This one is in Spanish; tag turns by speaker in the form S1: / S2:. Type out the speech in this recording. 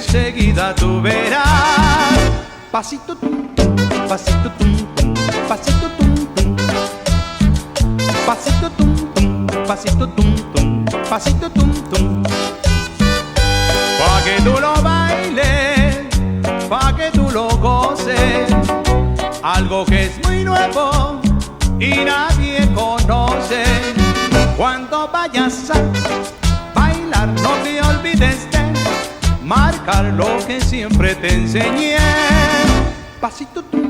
S1: enseguida tú verás. Pasito tum tum, pasito tum tum, pasito tum tum, pasito tum tum, pasito tum tum, pasito tum tum. Pa' que tú lo bailes, pa' que tú lo goces, algo que es muy nuevo y nadie conoce. Cuando vayas a bailar, no te olvides de marcar lo que siempre te enseñé. Pasito tum